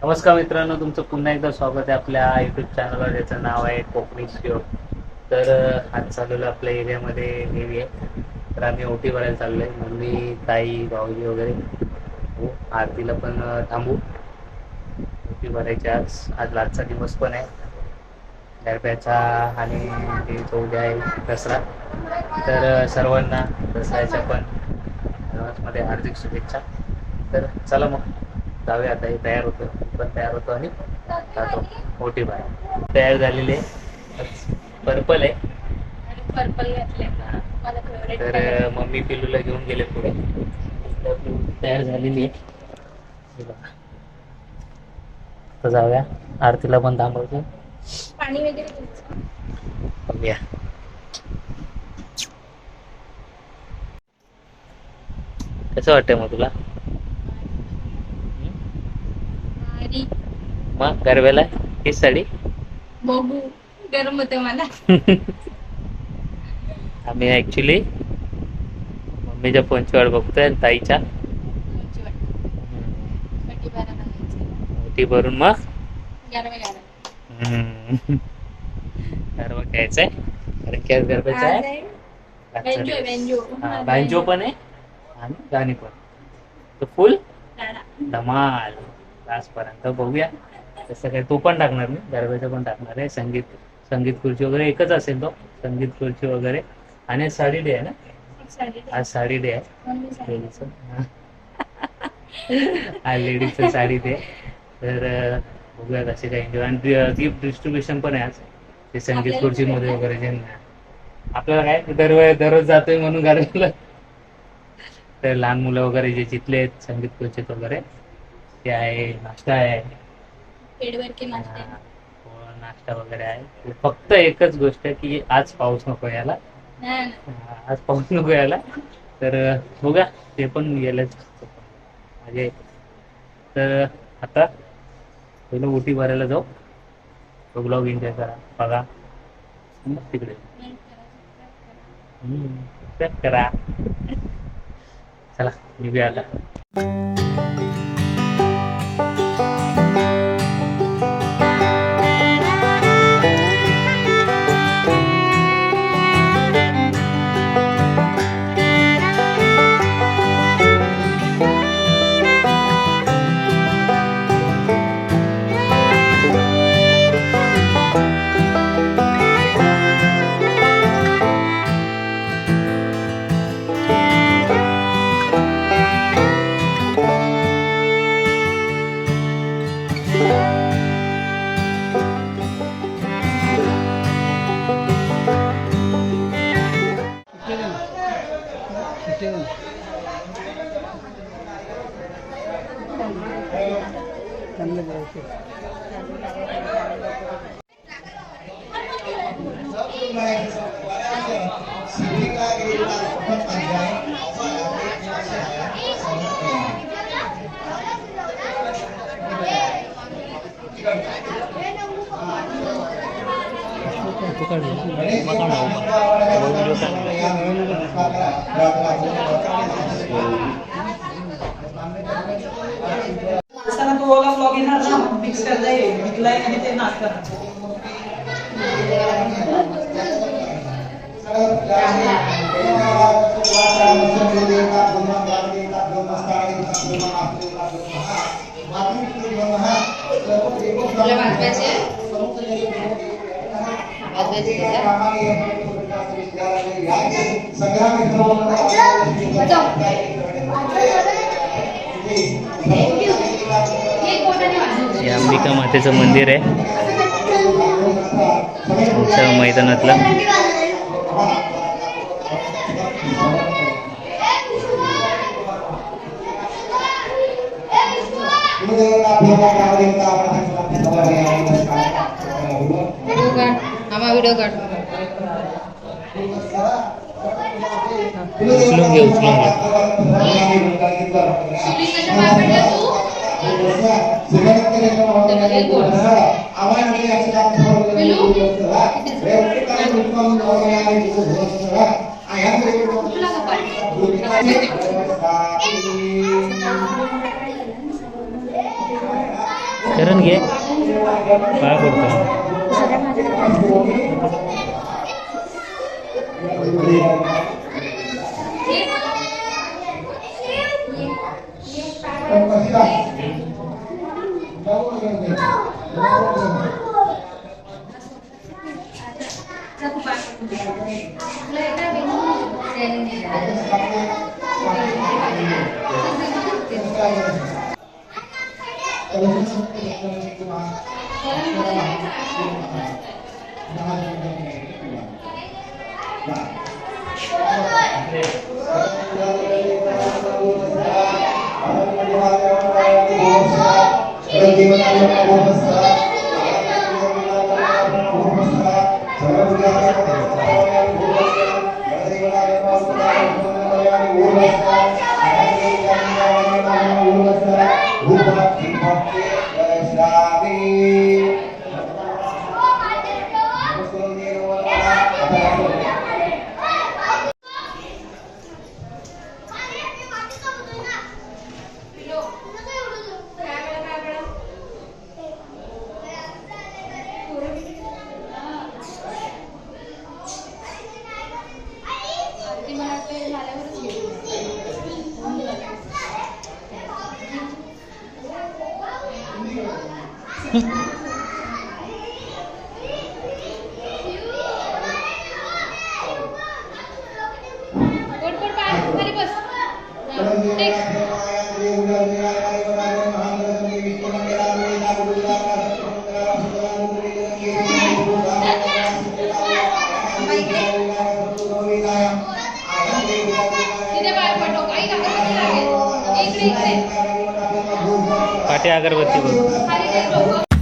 नमस्कार मित्रांनो, तुमचं पुन्हा एकदा स्वागत आहे आपल्या युट्यूब चॅनलवर, ज्याचं नाव आहे कोकणी श्योक. तर आज चाललेलं आपल्या एरियामध्ये देवी आहे, तर आम्ही ओटी भरायला चाललो आहे. मम्मी, ताई, भाऊजी वगैरे. हो, आरतीला पण थांबू. ओटी भरायची आज आज आजचा दिवस पण आहे गरब्याचा आणि देवीचा उद्या आहे दसरा. तर सर्वांना दसऱ्याच्या पण मध्ये हार्दिक शुभेच्छा. तर चला मग जाऊया, आता हे तयार होतो, पण तयार होतो आणि जातो मोठी बाय तयार झालेली आहे. पर्पल आहे, पर्पल घातले. तर मम्मी पिल्लूला घेऊन गेले पुढे. तयार झालेली आहे, तर जाऊया. आरतीला पण थांबवतो, पाणी वगैरे घ्यायचं. बघूया. कसं वाटतंय मग तुला? मग गरब्याला ही साडी बघू, गरम होते मला. आम्ही ऍक्च्युली मम्मीच्या फोनची वाट बघतोय, ताईच्या मोठी भरून मग गरबा घ्यायचाय. कारण की आज गरब्याचा आहे, बँजो पण आहे आणि गाणी पण. तर फुल धमाल आजपर्यंत बघूया. तसं काय तो पण टाकणार मी, गरब्याचं पण टाकणार आहे. संगीत खुर्ची वगैरे एकच असेल तो, संगीत खुर्ची वगैरे. आणि साडी डे आहे ना, आज साडी डे आहे लेडीचं. आज लेडीजचं साडी डे. तर बघूया कसे काय एन्जॉय. आणि गिफ्ट डिस्ट्रीब्युशन पण आहे आज, ते संगीत खुर्ची मध्ये वगैरे. जे आपल्याला काय दररोज जातोय म्हणून गरब्याला, तर लहान मुलं वगैरे जे जिथले आहेत संगीत खुर्चीत वगैरे ते आहे. नाश्ता आहे, नाश्ता वगैरे आहे. फक्त एकच गोष्ट आहे की आज पाऊस नको यायला, आज पाऊस नको यायला. तर बघा, ते पण गेलंच म्हणजे. तर आता पहिलं ओटी भरायला जाऊ, तो ब्लॉग एन्जॉय करा, बघा तिकडे करा. चला निघूया आता. तू ओला ब्लॉग येणार ना, मिक्स करता येईल मिक्लाईन आणि ते नाश्ता. हे अंबिका मातेचं मंदिर आहे आमच्या मैदानातलं. व्हिडिओ काढ. उचलून घे. करून घे पाय पडतो. काटे अगरबत्ती बघ.